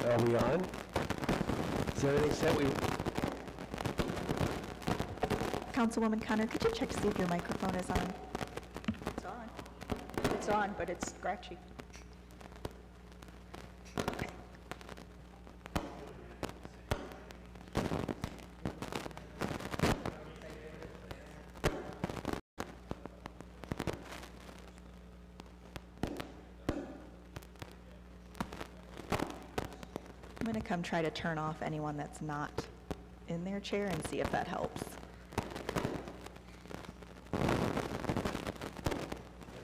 Are we on? Is everything set? Councilwoman Connor, could you check to see if your microphone is on? It's on. It's on, but it's scratchy. Okay. I'm going to come try to turn off anyone that's not in their chair and see if that helps.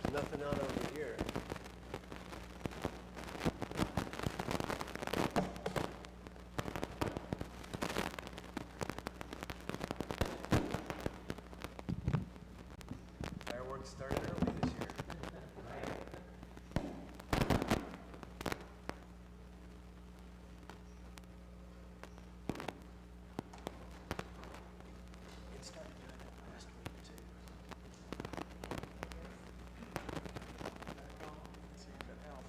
There's nothing on over here. Fireworks started early this year. It started doing it last week too. Let's see if it helps.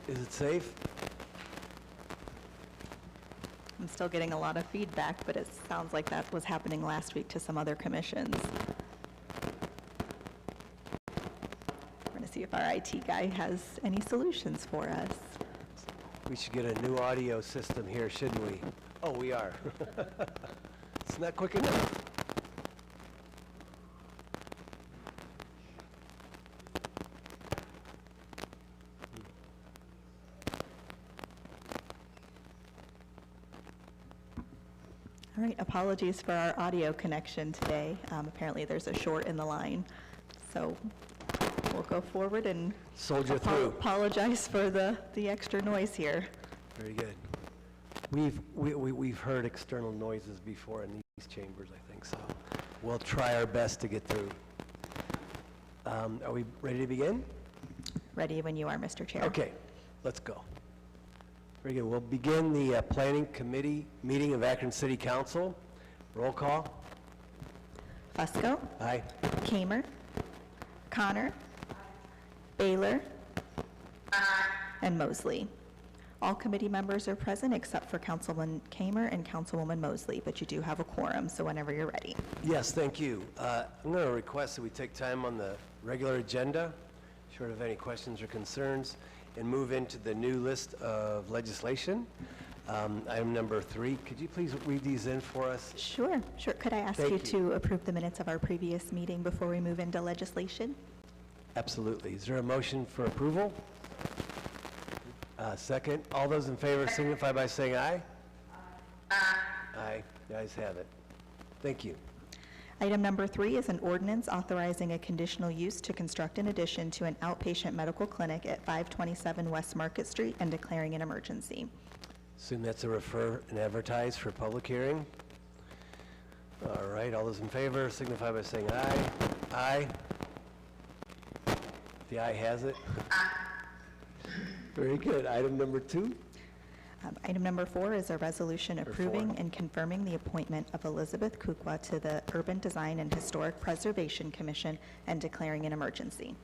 Is it safe? I'm still getting a lot of feedback, but it sounds like that was happening last week to some other commissions. We're going to see if our IT guy has any solutions for us. We should get a new audio system here, shouldn't we? Oh, we are. It's not quick enough. All right, apologies for our audio connection today. Apparently there's a short in the line. So we'll go forward and Soldier through. apologize for the extra noise here. Very good. We've heard external noises before in these chambers, I think, so we'll try our best to get through. Are we ready to begin? Ready when you are, Mr. Chair. Okay, let's go. Very good. We'll begin the Planning Committee meeting of Akron City Council. Roll call. Fusco. Aye. Kamer. Connor. Baylor. And Mosley. All committee members are present except for Councilman Kamer and Councilwoman Mosley, but you do have a quorum, so whenever you're ready. Yes, thank you. I'm going to request that we take time on the regular agenda, short of any questions or concerns, and move into the new list of legislation. Item number 3, could you please read these in for us? Sure. Could I ask you to approve the minutes of our previous meeting before we move into legislation? Absolutely. Is there a motion for approval? Second. All those in favor signify by saying aye. Aye. The ayes have it. Thank you. Item number 3 is an ordinance authorizing a conditional use to construct an addition to an outpatient medical clinic at 527 West Market Street and declaring an emergency. Assume that's a refer and advertise for public hearing. All right, all those in favor signify by saying aye. Aye. The aye has it. Very good. Item number 2. Item number 4 is a resolution approving and confirming the appointment of Elizabeth Kukwa to the Urban Design and Historic Preservation Commission and declaring an emergency.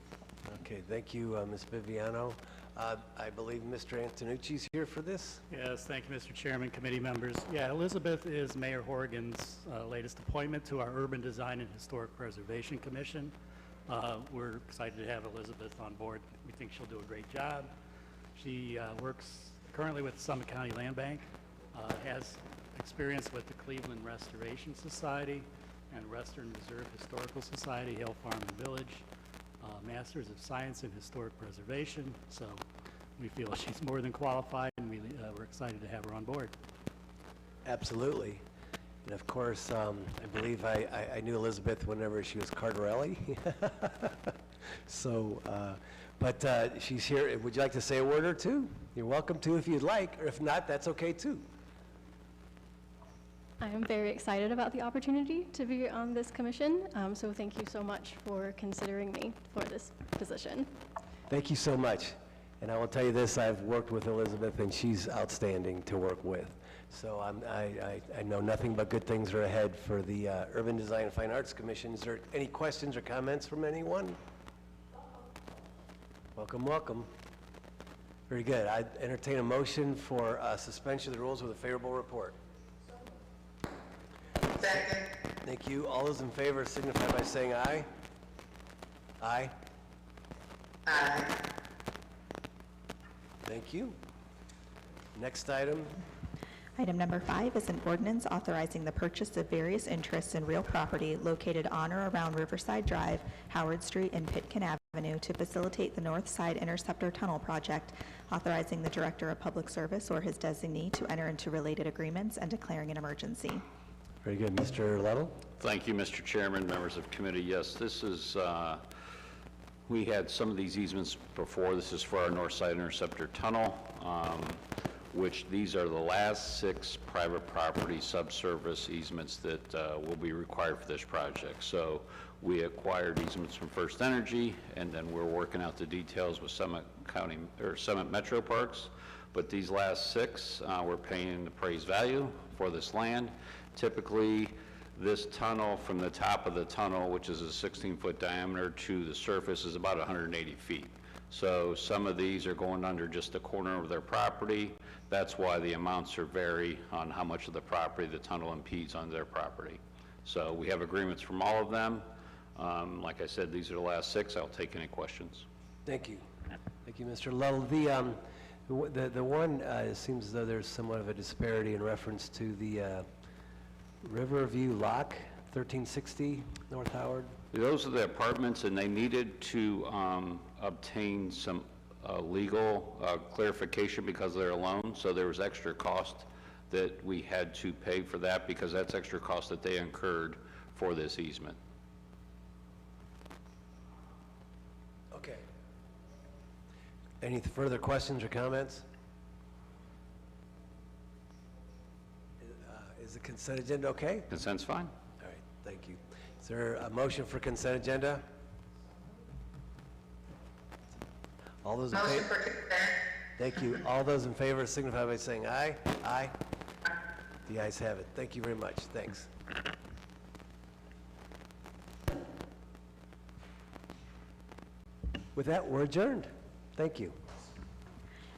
Okay, thank you, Ms. Viviano. I believe Mr. Antonucci's here for this. Yes, thank you, Mr. Chairman, committee members. Yeah, Elizabeth is Mayor Horgan's latest appointment to our Urban Design and Historic Preservation Commission. We're excited to have Elizabeth on board. We think she'll do a great job. She works currently with the Summit County Land Bank, has experience with the Cleveland Restoration Society and Western Reserve Historical Society, Hill Farm and Village, Masters of Science in Historic Preservation. So we feel she's more than qualified, and we're excited to have her on board. Absolutely. And of course, I believe I knew Elizabeth whenever she was Cardarelli. So, but she's here. Would you like to say a word or two? You're welcome to if you'd like, or if not, that's okay too. I am very excited about the opportunity to be on this commission, so thank you so much for considering me for this position. Thank you so much. And I will tell you this, I've worked with Elizabeth and she's outstanding to work with. So I know nothing but good things are ahead for the Urban Design and Fine Arts Commission. Is there any questions or comments from anyone? Welcome, welcome. Very good. I entertain a motion for suspension of the rules with a favorable report. Second. Thank you. All those in favor signify by saying aye. Aye. Aye. Thank you. Next item. Item number 5 is an ordinance authorizing the purchase of various interests in real property located on or around Riverside Drive, Howard Street, and Pitkin Avenue to facilitate the North Side Interceptor Tunnel Project, authorizing the Director of Public Service or his designee to enter into related agreements and declaring an emergency. Very good. Mr. Lovell? Thank you, Mr. Chairman, members of committee. Yes, this is, we had some of these easements before. This is for our North Side Interceptor Tunnel, which these are the last 6 private property subsurface easements that will be required for this project. So we acquired easements from First Energy, and then we're working out the details with Summit County, or Summit Metro Parks. But these last 6, we're paying the appraised value for this land. Typically, this tunnel from the top of the tunnel, which is a 16-foot diameter, to the surface is about 180 feet. So some of these are going under just a corner of their property. That's why the amounts are vary on how much of the property the tunnel impedes on their property. So we have agreements from all of them. Like I said, these are the last 6. I'll take any questions. Thank you. Thank you, Mr. Lovell. The one, it seems as though there's somewhat of a disparity in reference to the Riverview Lock, 1360 North Howard. Those are the apartments, and they needed to obtain some legal clarification because of their loan, so there was extra cost that we had to pay for that because that's extra cost that they incurred for this easement. Okay. Any further questions or comments? Is the consent agenda okay? Consent's fine. All right, thank you. Is there a motion for consent agenda? All those in Motion favor? for consent. Thank you. All those in favor signify by saying aye. Aye. The ayes have it. Thank you very much. Thanks. With that, we're adjourned. Thank you.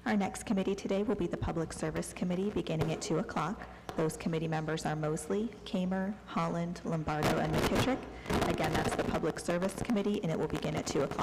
Our next committee today will be the Public Service Committee, beginning at 2 o'clock. Those committee members are Mosley, Kamer, Holland, Lombardo, and McKittrick. Again, that's the Public Service Committee, and it will begin at 2 o'clock.